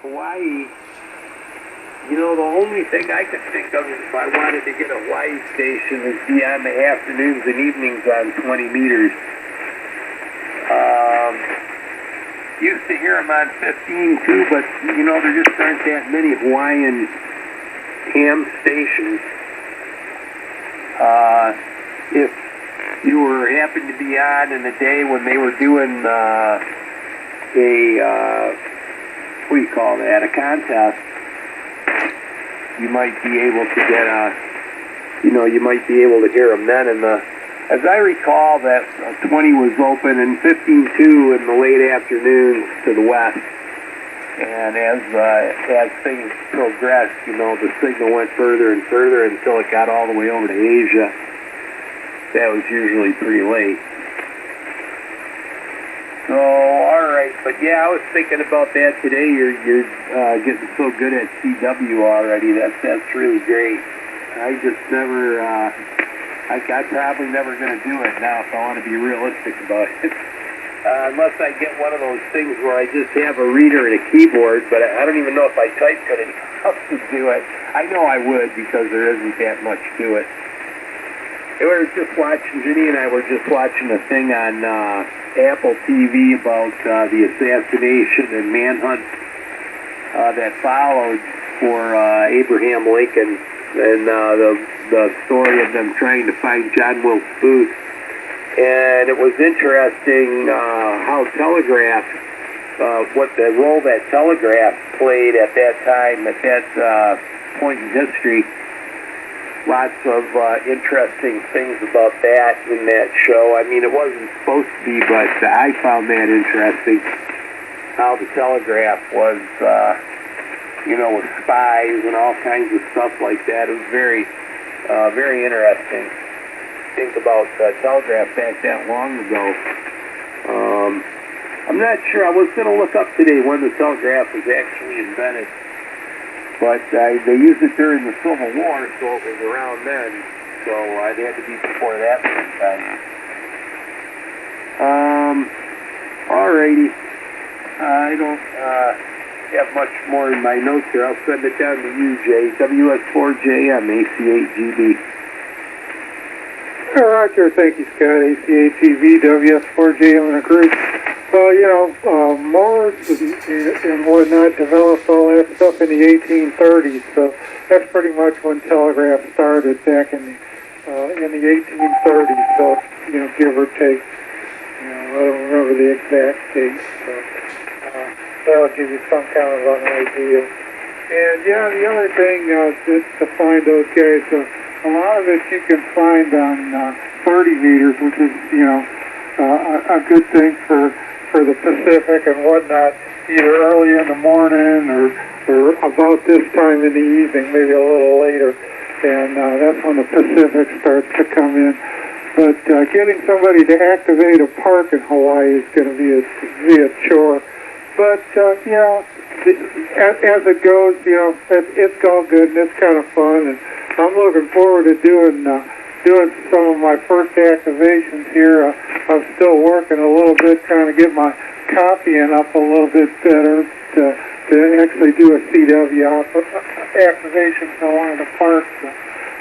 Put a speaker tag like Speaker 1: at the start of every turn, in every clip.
Speaker 1: Hawaii, you know, the only thing I could think of if I wanted to get a Hawaii station is be on the afternoons and evenings on 20 meters. Used to hear them on 15 too, but you know, there just aren't that many Hawaiian ham stations. If you were happened to be on in the day when they were doing what do you call that, a contest, you might be able to get you might be able to hear them then. And as I recall, that 20 was open and 15-2 in the late afternoons to the west. And as things progressed, you know, the signal went further and further until it got all the way over to Asia. That was usually pretty late. So, all right, but yeah, I was thinking about that today. You're getting so good at CW already. That's really great. I just never. I'm probably never going to do it now if I want to be realistic about it. Unless I get one of those things where I just have a reader and a keyboard, but I don't even know if I type good enough to do it. I know I would because there isn't that much to it. We were just watching, Ginny and I were just watching a thing on Apple TV about the assassination and manhunt that followed for Abraham Lincoln, and the story of them trying to find John Wilkes Booth. And it was interesting how telegraph, what the role that telegraph played at that time, at that point in history. Lots of interesting things about that in that show. I mean, it wasn't supposed to be, but I found that interesting, how the telegraph was, with spies and all kinds of stuff like that. It was very, very interesting. Think about telegraph back that long ago. I'm not sure. I was going to look up today when the telegraph was actually invented, but they used it during the Civil War, so it was around then. So it had to be before that sometime. Alrighty. I don't have much more in my notes here. I'll send it down to you, Jay. WS4JM, AC8GB.
Speaker 2: Roger, thank you, Scott. AC8TV, WS4JM in a group. Mars and whatnot developed all that stuff in the 1830s, so that's pretty much when telegraph started back in the 1830s, so, give or take. I don't remember the exact date, so that'll give you some kind of an idea. And, the other thing to find those guys, a lot of it you can find on 30 meters, which is, a good thing for the Pacific and whatnot, either early in the morning or about this time in the evening, maybe a little later. And that's when the Pacific starts to come in. But getting somebody to activate a park in Hawaii is going to be a chore. But, as it goes, it's all good and it's kind of fun. And I'm looking forward to doing some of my first activations here. I'm still working a little bit, trying to get my copying up a little bit better to actually do a CW activation for one of the parks.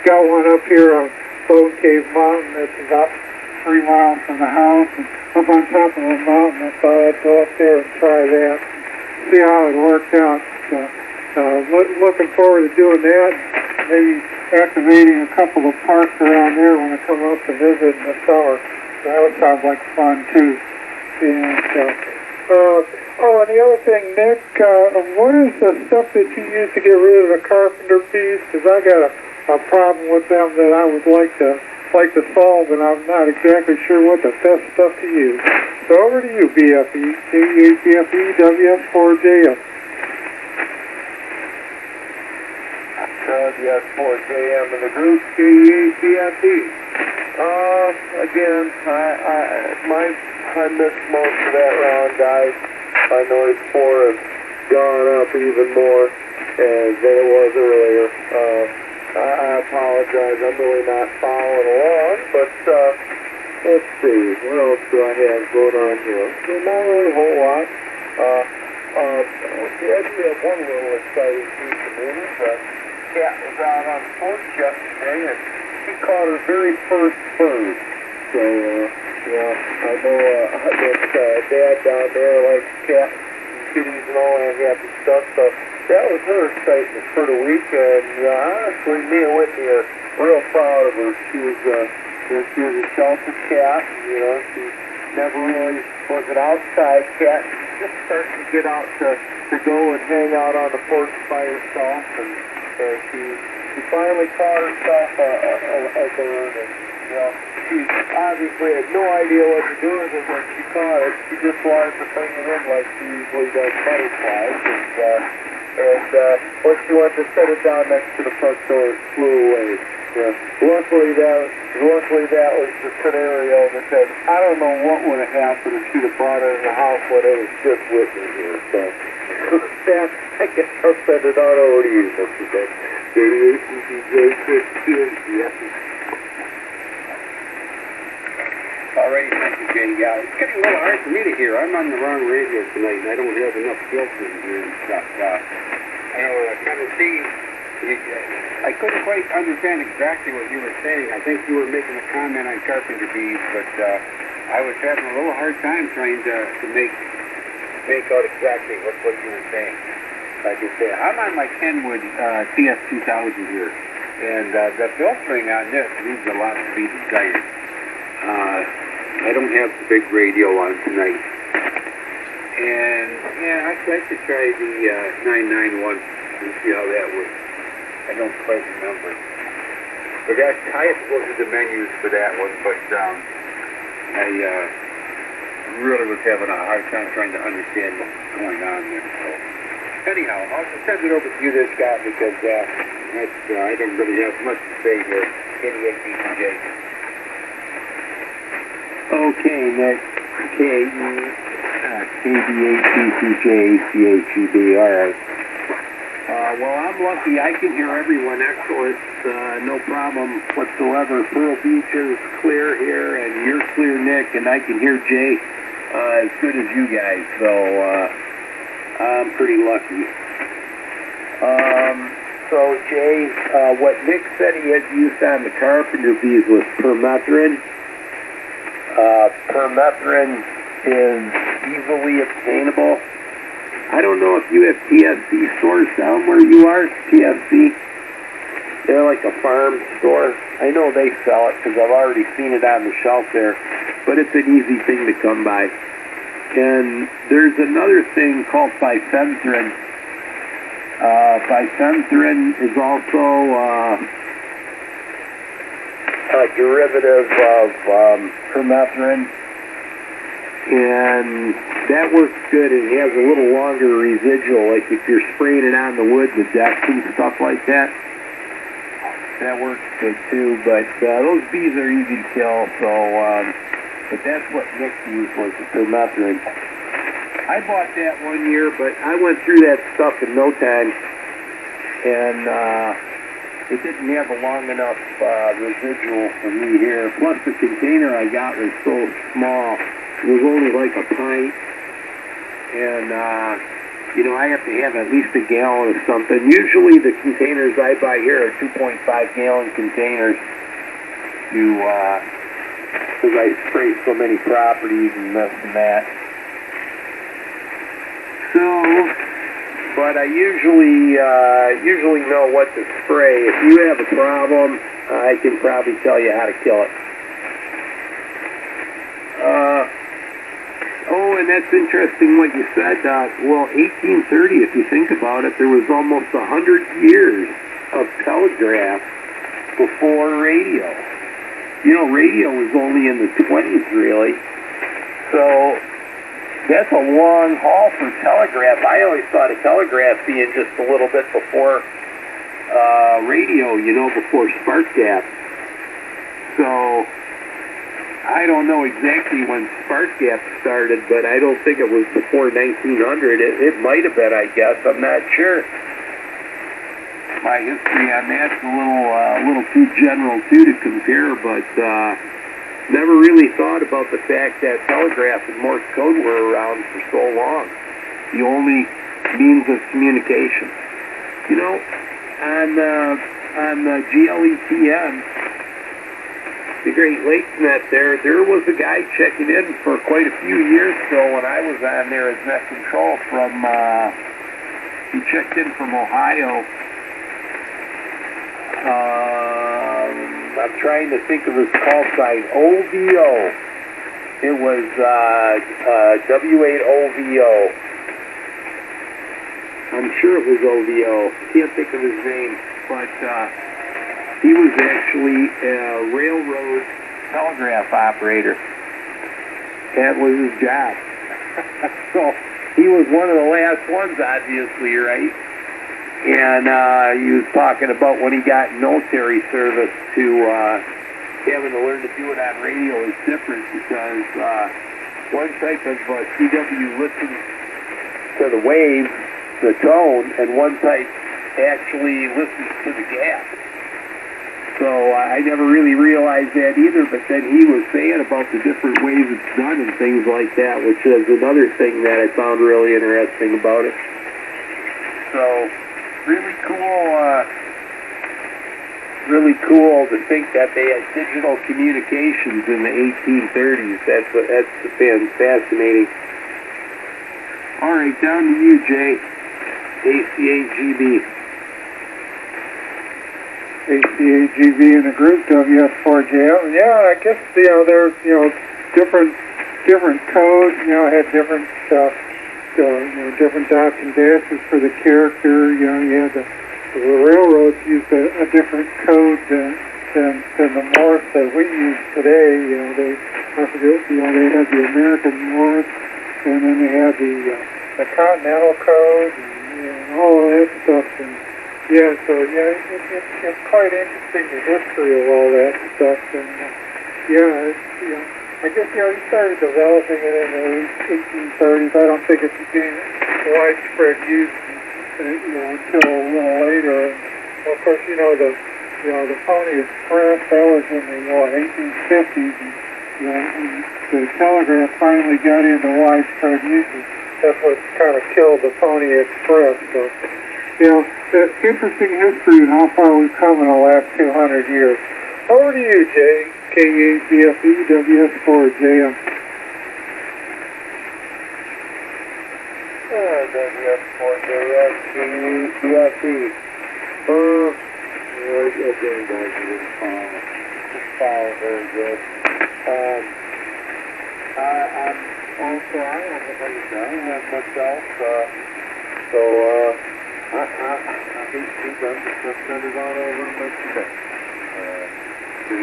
Speaker 2: Got one up here on Bone Cave Mountain that's about 3 miles from the house, and up on top of a mountain. I thought I'd go up there and try that, see how it worked out. Looking forward to doing that. Maybe activating a couple of parks around there when I come up to visit in the summer. That would sound like fun too. And and the other thing, Nick, what is the stuff that you use to get rid of the carpenter bees? Because I got a problem with them that I would like to solve, and I'm not exactly sure what the best stuff to use. So over to you, BFE, KEHBFE, WS4JM.
Speaker 1: WS4JM in the group, KEHBFE. Again, I missed most of that round, guys. My noise 4 has gone up even more than it was earlier. I apologize, I'm really not following along, but let's see, what else do I have going on here? Not really a whole lot. I do have one little exciting piece of news. Cat was out on the porch yesterday, and she caught her very first bird. So, yeah, I know that Dad down there likes cats and kitties and all that happy stuff, so that was her excitement for the week, and honestly, me and Whitney are real proud of her. She was a sheltered cat, you know, she never really was an outside cat. She just started to get out to go and hang out on the porch by herself, and she finally caught herself a bird, and, you know, she obviously had no idea what to do with it when she caught it. She just wanted to bring it in like she usually does butterflies, and when she went to set it down next to the front door, it flew away. Yeah. Luckily that was the scenario, because I don't know what would have happened if she'd have brought her in the house when it was just with me here. So, I guess I'll send it on over to you, Mr. Dick.
Speaker 3: All right, thank you, Jay. Yeah, it's getting a little hard for me to hear. I'm on the wrong radio tonight, and I don't have enough filters here and stuff. I kind of see. I couldn't quite understand exactly what you were saying. I think you were making a comment on carpenter bees, but I was having a little hard time trying to make out exactly what you were saying. Like I say, I'm on my Kenwood TS2000 here, and the filtering on this leaves a lot to be desired. I don't have the big radio on tonight. And, yeah, I'd like to try the 991 and see how that works. I don't quite remember. But I have to go through the menus for that one, but I really was having a hard time trying to understand what's going on there. So, anyhow, I'll just send it over to you, this guy, because I don't really have much to say here. KDACJ.
Speaker 1: Okay, Nick. KDACCJCHUB. All right.
Speaker 3: Well, I'm lucky. I can hear everyone excellent. No problem whatsoever. Pearl Beach is clear here, and you're clear, Nick, and I can hear Jay as good as you guys. So I'm pretty lucky.
Speaker 1: So, Jay, what Nick said he had used on the carpenter bees was permethrin. Permethrin is easily obtainable. I don't know if you have TFC stores down where you are, TFC. They're like a farm store. I know they sell it because I've already seen it on the shelf there, but it's an easy thing to come by. And there's another thing called bifenthrin. Bifenthrin is also a derivative of permethrin, and that works good. It has a little longer residual, like if you're spraying it on the wood, the decks and stuff like that. That works good too, but those bees are easy to kill, so, but that's what Nick used was the permethrin. I bought that one year, but I went through that stuff in no time, and it didn't have a long enough residual for me here. Plus the container I got was so small. It was only like a pint, and you know, I have to have at least a gallon of something. Usually the containers I buy here are 2.5 gallon containers because I spray so many properties and this and that. So, but I usually know what to spray. If you have a problem, I can probably tell you how to kill it. Oh, and that's interesting what you said. Well, 1830, if you think about it, there was almost 100 years of telegraph before radio. You know, radio was only in the 20s, really. So that's a long haul for telegraph. I always thought of telegraph being just a little bit before radio, you know, before spark gap. So I don't know exactly when spark gap started, but I don't think it was before 1900. It might have been, I guess. I'm not sure. My history on that's a little too general too to compare, but never really thought about the fact that telegraph and Morse code were around for so long. the only means of communication. You know, on the GLETN, the Great Lakes Net there was a guy checking in for quite a few years ago when I was on there as net control from, he checked in from Ohio. I'm trying to think of his call sign, OVO. It was W8OVO. I'm sure it was OVO. Can't think of his name, but he was actually a railroad telegraph operator. That was his job. So he was one of the last ones, obviously, right? And he was talking about when he got in military service to having to learn to do it on radio is different because one type of CW listens to the wave, the tone, and one type actually listens to the gap. So I never really realized that either, but then he was saying about the different ways it's done and things like that, which is another thing that I found really interesting about it. So really cool to think that they had digital communications in the 1830s. That's fascinating. All right, down to you, Jay. ACAGB.
Speaker 2: ACAGB in the group, WS4JL. Yeah, I guess, there's, different codes, had different different dots and dashes for the character. You had the railroads used a different code than the Morse that we use today. They had the American Morse, and then they had the Continental code, and all of that stuff. And it's quite interesting, the history of all that stuff. And I guess, he started developing it in the 1830s. I don't think it became widespread use, until a little later. Well, of course, the Pony Express, that was in the 1850s. And, the telegraph finally got into widespread use. That's what kind of killed the Pony Express. So, the interesting history and how far we've come in the last 200 years. Over to you, Jay. K8BFE, WS4JM.
Speaker 3: WS4JM, KEBFE. Again, guys, this file very good. I'm also, I don't have much else, I think I'm just send it on over to today. To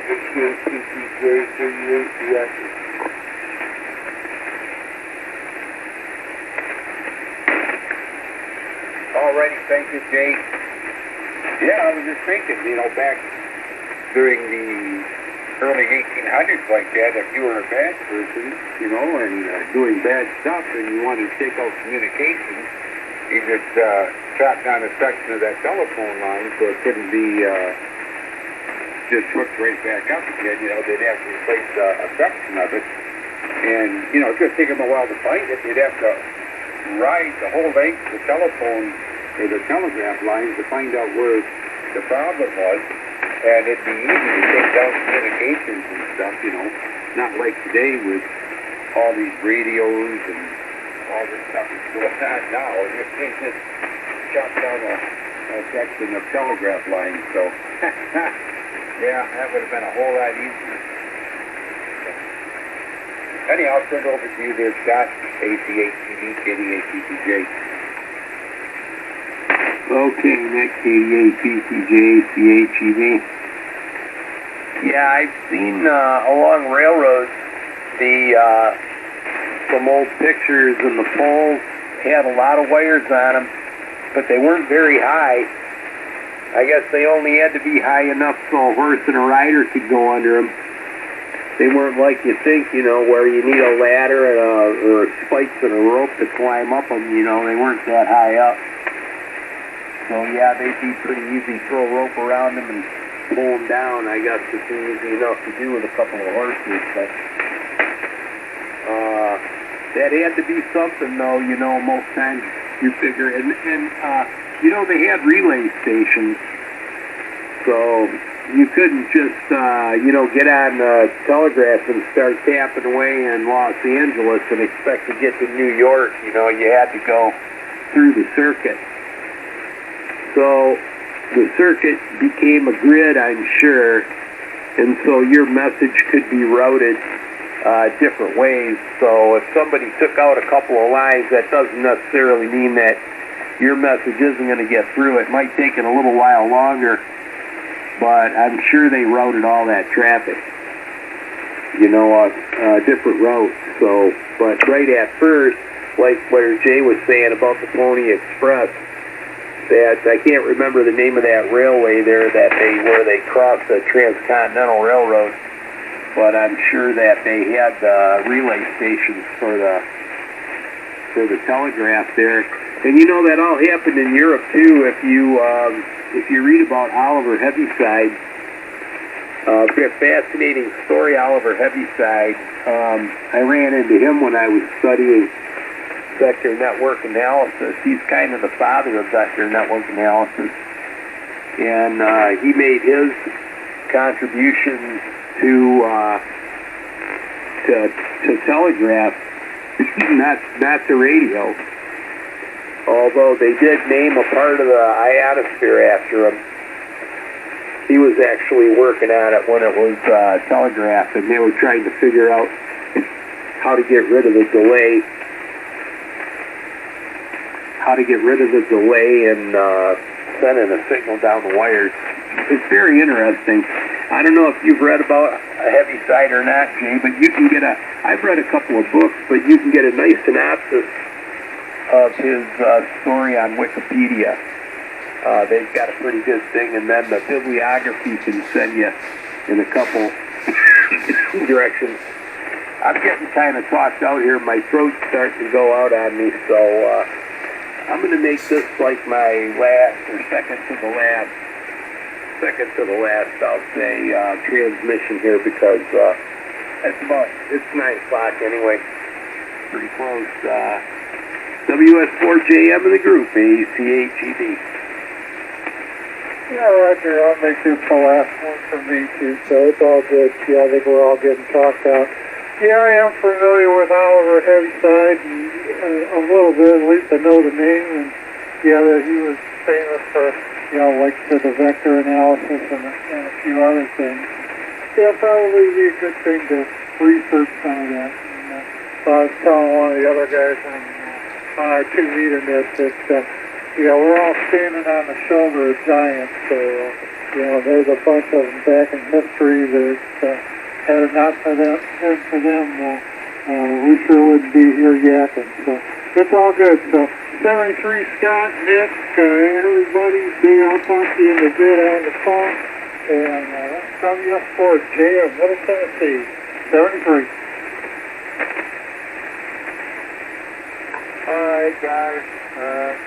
Speaker 3: HKTTJ38BS. Alrighty, thank you, Jay. Yeah, I was just thinking, back during the early 1800s like that, if you were a bad person, and doing bad stuff and you wanted to take out communications, you just chop down a section of that telephone line so it couldn't be just hooked right back up again. They'd have to replace a section of it. And, it's going to take them a while to find it. They'd have to ride the whole length of the telephone or the telegraph lines to find out where the problem was. And it'd be easy to take down communications and stuff, not like today with all these radios and all this stuff that's going on now. You can't just chop down a section of telegraph lines. So, yeah, that would have been a whole lot easier. Anyhow, I'll turn it over to you there, Scott. ACATV, KDATTJ.
Speaker 1: Okay, next KDATTJ, ACHEV. Yeah, I've seen along railroads some old pictures, and the poles had a lot of wires on them, but they weren't very high. I guess they only had to be high enough so a horse and a rider could go under them. They weren't like you think, where you need a ladder and or spikes and a rope to climb up them, they weren't that high up. So yeah, they'd be pretty easy. Throw a rope around them and pull them down. I guess it's easy enough to do with a couple of horses, but That had to be something, though, you know, most times you figure. And you know, they had relay stations, so you couldn't just, you know, get on the telegraph and start tapping away in Los Angeles and expect to get to New York. You know, you had to go through the circuit. So the circuit became a grid, I'm sure, and so your message could be routed different ways. So if somebody took out a couple of lines, that doesn't necessarily mean that your message isn't going to get through. It might take it a little while longer, but I'm sure they routed all that traffic, you know, different routes. So, but right at first, like where Jay was saying about the Pony Express, that I can't remember the name of that railway there where they crossed the Transcontinental Railroad, but I'm sure that they had relay stations for the telegraph there. And you know, that all happened in Europe too. If you read about Oliver Heaviside, fascinating story, Oliver Heaviside. I ran into him when I was studying vector network analysis. He's kind of the father of vector network analysis, and he made his contribution to telegraph, not to radio. Although they did name a part of the ionosphere after him. He was actually working on it when it was telegraph, and they were trying to figure out how to get rid of the delay. And sending a signal down the wires. It's very interesting. I don't know if you've read about a Heaviside or not, Jay, but you can get I've read a couple of books, but you can get a nice synopsis of his story on Wikipedia. They've got a pretty good thing, and then the bibliography can send you in a couple directions. I'm getting kind of talked out here. My throat's starting to go out on me, so I'm going to make this like my last, or second to the last, I'll say, transmission here, because it's 9 o'clock anyway. Pretty close. WS4JM in the group, ACHED.
Speaker 2: Yeah, Roger, I'll make this the last one for me too, so it's all good. Yeah, I think we're all getting talked out. Yeah, I am familiar with Oliver Heaviside, and a little bit, at least I know the name, and yeah, that he was famous for, you know, like for the vector analysis and a few other things. Yeah, probably be a good thing to research some of that. And, so I was telling one of the other guys on our 2-meter net that, yeah, we're all standing on the shoulder of giants, so, you know, there's a bunch of them back in history that, had it not for them, we sure wouldn't be here yakking, so it's all good. So, 73 Scott, Nick, everybody, I'll talk to you in a bit on the phone, and that's WS4J of Middle Tennessee, 73. Alright, guys.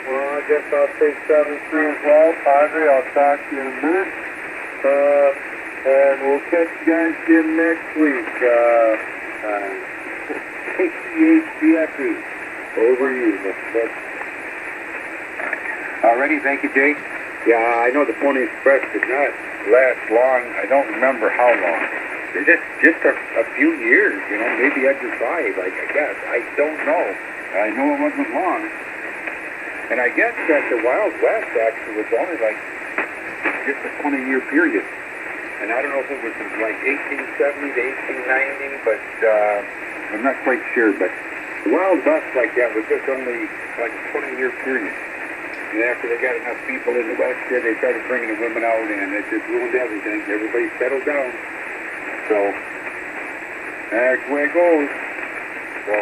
Speaker 2: Well, I guess I'll take 73 as well. Padre, I'll talk to you in a minute. And we'll catch you guys again next week. HCHDFE. Over you.
Speaker 3: Alrighty, thank you, Jay. Yeah, I know the Pony Express did not last long. I don't remember how long. Just a few years, you know, maybe under 5, I guess. I don't know. I know it wasn't long. And I guess that the Wild West actually was only like just a 20-year period. And I don't know if it was from like 1870 to 1890, but I'm not quite sure. But the Wild West like that was just only like a 20-year period. And after they got enough people in the West there, they started bringing the women out, and it just ruined everything. Everybody settled down. So that's the way it goes. So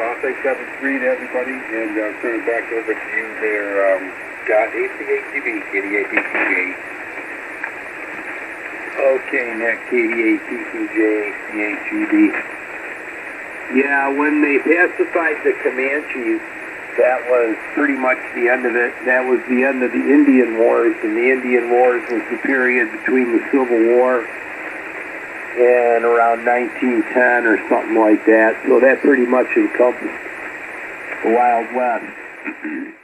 Speaker 3: I'll say 7-3 to everybody, and I'll turn it back over to you there, Scott, ACHTV, KDATCJ.
Speaker 1: Okay, Nick, KDATCJ, ACHED. Yeah, when they pacified the Comanches, that was pretty much the end of it. That was the end of the Indian Wars, and the Indian Wars was the period between the Civil War in around 1910 or something like that. So that pretty much encompassed the Wild West.